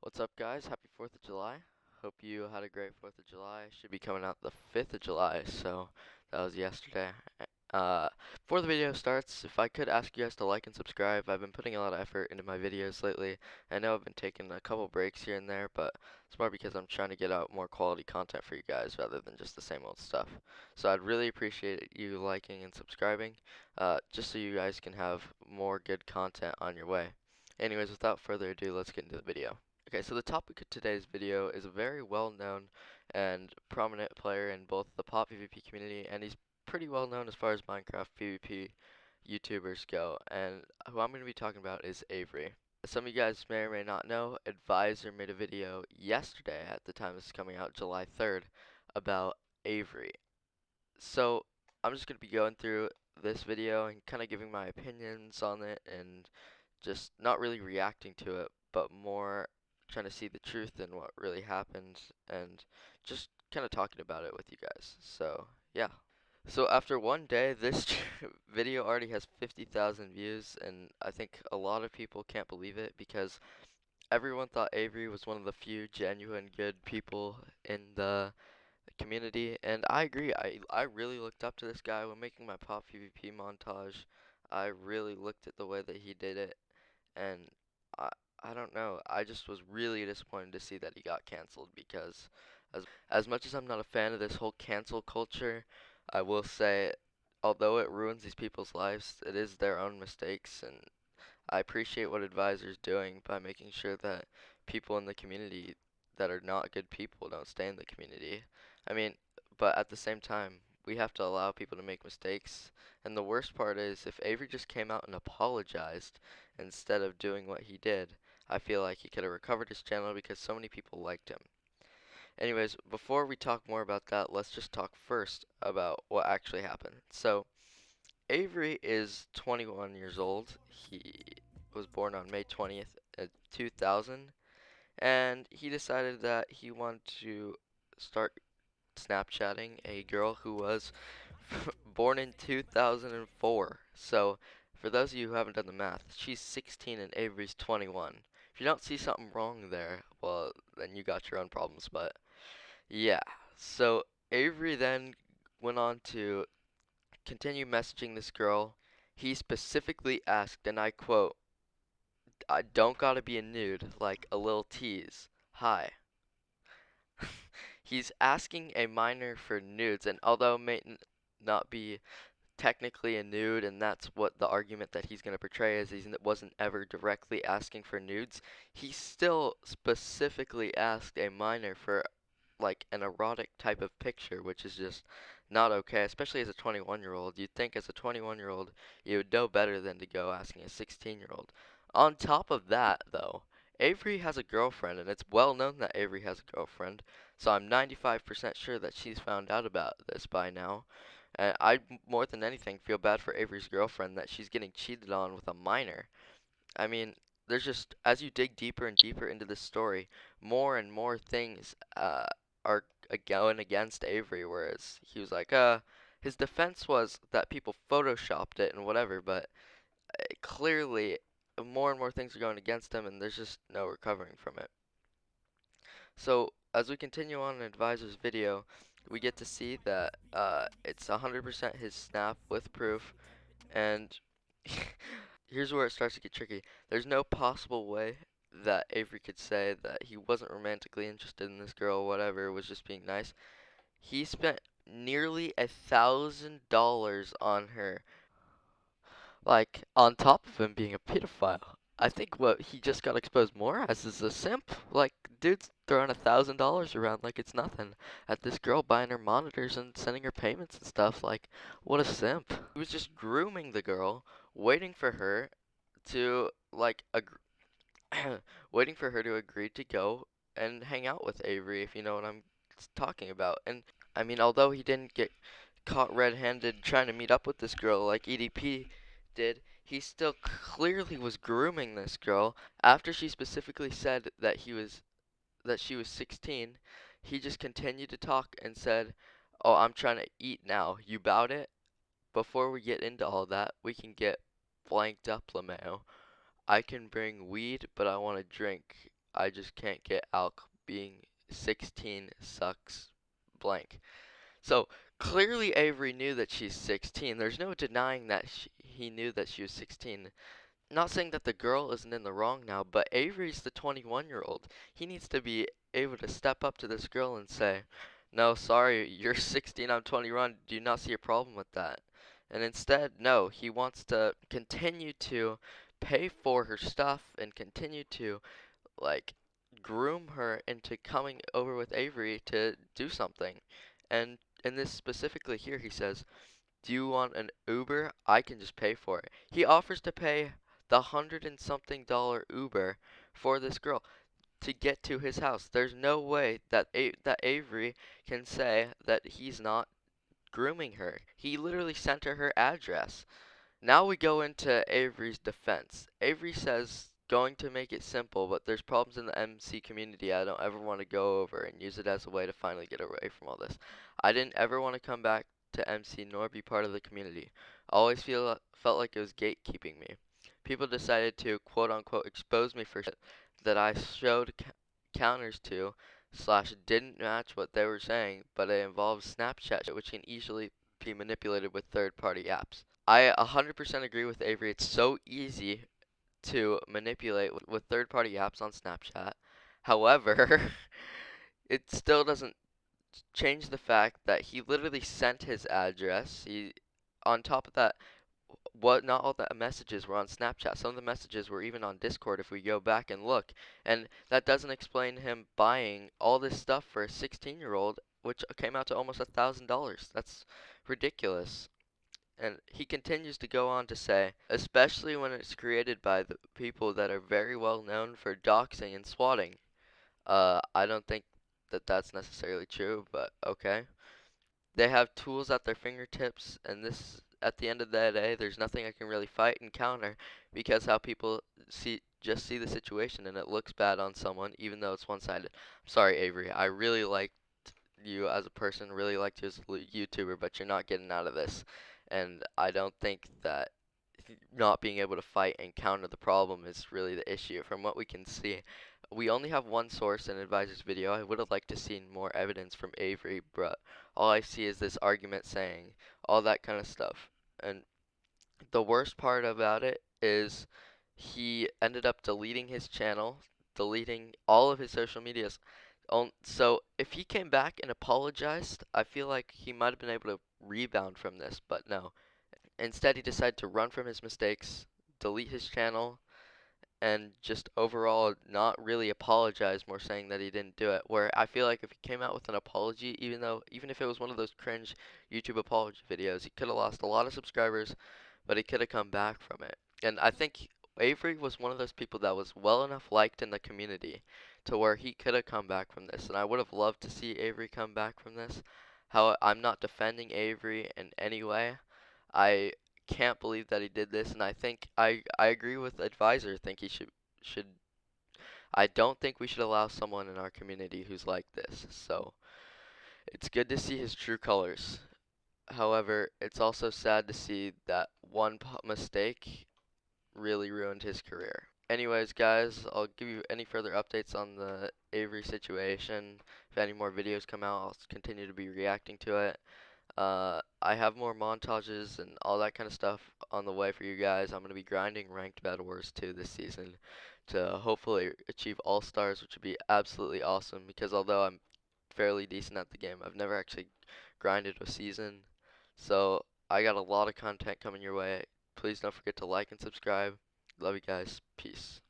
What's up, guys? Happy 4th of July. Hope you had a great 4th of July. Should be coming out the 5th of July, so that was yesterday. Uh, Before the video starts, if I could ask you guys to like and subscribe. I've been putting a lot of effort into my videos lately. I know I've been taking a couple breaks here and there, but it's more because I'm trying to get out more quality content for you guys rather than just the same old stuff. So I'd really appreciate you liking and subscribing, just so you guys can have more good content on your way. Anyways, without further ado, let's get into the video. Okay, so the topic of today's video is a very well-known and prominent player in both the pop PvP community, and he's pretty well known as far as Minecraft PvP YouTubers go. And who I'm going to be talking about is Avery. As some of you guys may or may not know, Advisor made a video yesterday at the time this is coming out, July 3rd, about Avery. So I'm just going to be going through this video and kind of giving my opinions on it and just not really reacting to it, but more trying to see the truth in what really happened and just kind of talking about it with you guys. So, yeah. So after one day, this video already has 50,000 views, and I think a lot of people can't believe it because everyone thought Avery was one of the few genuine good people in the community, and I agree. I really looked up to this guy when making my pop PvP montage. I really looked at the way that he did it, and I I don't know. I just was really disappointed to see that he got canceled because as much as I'm not a fan of this whole cancel culture, I will say although it ruins these people's lives, it is their own mistakes, and I appreciate what Advisor's doing by making sure that people in the community that are not good people don't stay in the community. I mean, but at the same time, we have to allow people to make mistakes. And the worst part is, if Avery just came out and apologized instead of doing what he did, I feel like he could have recovered his channel because so many people liked him. Anyways, before we talk more about that, let's just talk first about what actually happened. So, Avery is 21 years old. He was born on May 20th, 2000, and he decided that he wanted to start Snapchatting a girl who was born in 2004. So, for those of you who haven't done the math, she's 16 and Avery's 21. If you don't see something wrong there, well, then you got your own problems, but yeah. So, Avery then went on to continue messaging this girl. He specifically asked, and I quote, I don't gotta be a nude, like a little tease. Hi. He's asking a minor for nudes, and although it may not be technically a nude, and that's what the argument that he's going to portray is, he wasn't ever directly asking for nudes, he still specifically asked a minor for like an erotic type of picture, which is just not okay, especially as a 21-year-old. You'd think as a 21-year-old you would know better than to go asking a 16-year-old. On top of that, though, Avery has a girlfriend, and it's well known that Avery has a girlfriend, so I'm 95% sure that she's found out about this by now. And I, more than anything, feel bad for Avery's girlfriend that she's getting cheated on with a minor. I mean, there's just, as you dig deeper and deeper into this story, more and more things are going against Avery, whereas he was like, his defense was that people photoshopped it and whatever, but clearly more and more things are going against him, and there's just no recovering from it. So, as we continue on in Advisor's video, we get to see that it's 100% his snap with proof, and here's where it starts to get tricky. There's no possible way that Avery could say that he wasn't romantically interested in this girl, whatever, was just being nice. He spent nearly $1,000 on her, like, on top of him being a pedophile. I think what he just got exposed more as is a simp. Like, dude's throwing $1,000 around like it's nothing at this girl, buying her monitors and sending her payments and stuff. Like, what a simp. He was just grooming the girl, waiting for her to, like, waiting for her to agree to go and hang out with Avery, if you know what I'm talking about. And, I mean, although he didn't get caught red-handed trying to meet up with this girl like EDP did, he still clearly was grooming this girl. After she specifically said that she was 16, he just continued to talk and said, "Oh, I'm trying to eat now. You bout it? Before we get into all that, we can get blanked up, Lameo. I can bring weed, but I want to drink. I just can't get Alk being 16 sucks blank. So clearly Avery knew that she's 16. There's no denying that he knew that she was 16. Not saying that the girl isn't in the wrong now, but Avery's the 21-year-old. He needs to be able to step up to this girl and say, no, sorry, you're 16, I'm 21. Do you not see a problem with that? And instead, no, he wants to continue to pay for her stuff and continue to, like, groom her into coming over with Avery to do something. And in this specifically here, he says, do you want an Uber? I can just pay for it. He offers to pay the $100 and something Uber for this girl to get to his house. There's no way that that Avery can say that he's not grooming her. He literally sent her address. Now we go into Avery's defense. Avery says going to make it simple, but there's problems in the MC community I don't ever want to go over and use it as a way to finally get away from all this. I didn't ever want to come back to MC nor be part of the community. I always felt like it was gatekeeping me. People decided to quote unquote expose me for shit that I showed counters to slash didn't match what they were saying, but it involves Snapchat which can easily be manipulated with third-party apps. I 100% agree with Avery. It's so easy to manipulate with third-party apps on Snapchat. However, it still doesn't change the fact that he literally sent his address. On top of that, not all the messages were on Snapchat. Some of the messages were even on Discord if we go back and look. And that doesn't explain him buying all this stuff for a 16-year-old, which came out to almost $1,000. That's ridiculous. And he continues to go on to say, especially when it's created by the people that are very well known for doxing and swatting. I don't think that that's necessarily true, but okay. They have tools at their fingertips, and this, at the end of the day, there's nothing I can really fight and counter because how people just see the situation and it looks bad on someone, even though it's one-sided. I'm sorry, Avery. I really liked you as a person, really liked you as a YouTuber, but you're not getting out of this. And I don't think that not being able to fight and counter the problem is really the issue. From what we can see, we only have one source in Advisor's video. I would have liked to see more evidence from Avery, but all I see is this argument saying all that kind of stuff. And the worst part about it is he ended up deleting his channel, deleting all of his social medias. So if he came back and apologized, I feel like he might have been able to rebound from this, but no. Instead, he decided to run from his mistakes, delete his channel, and just overall not really apologize, more saying that he didn't do it. Where I feel like if he came out with an apology, even if it was one of those cringe YouTube apology videos, he could have lost a lot of subscribers, but he could have come back from it. And I think Avery was one of those people that was well enough liked in the community to where he could have come back from this. And I would have loved to see Avery come back from this. How I'm not defending Avery in any way. I can't believe that he did this, and I think I agree with Advisor. I think he should. I don't think we should allow someone in our community who's like this. So it's good to see his true colors. However, it's also sad to see that one mistake really ruined his career. Anyways, guys, I'll give you any further updates on the Avery situation. If any more videos come out, I'll continue to be reacting to it. I have more montages and all that kind of stuff on the way for you guys. I'm going to be grinding ranked Battle Wars 2 this season to hopefully achieve All-Stars, which would be absolutely awesome because although I'm fairly decent at the game, I've never actually grinded a season. So I got a lot of content coming your way. Please don't forget to like and subscribe. Love you guys. Peace.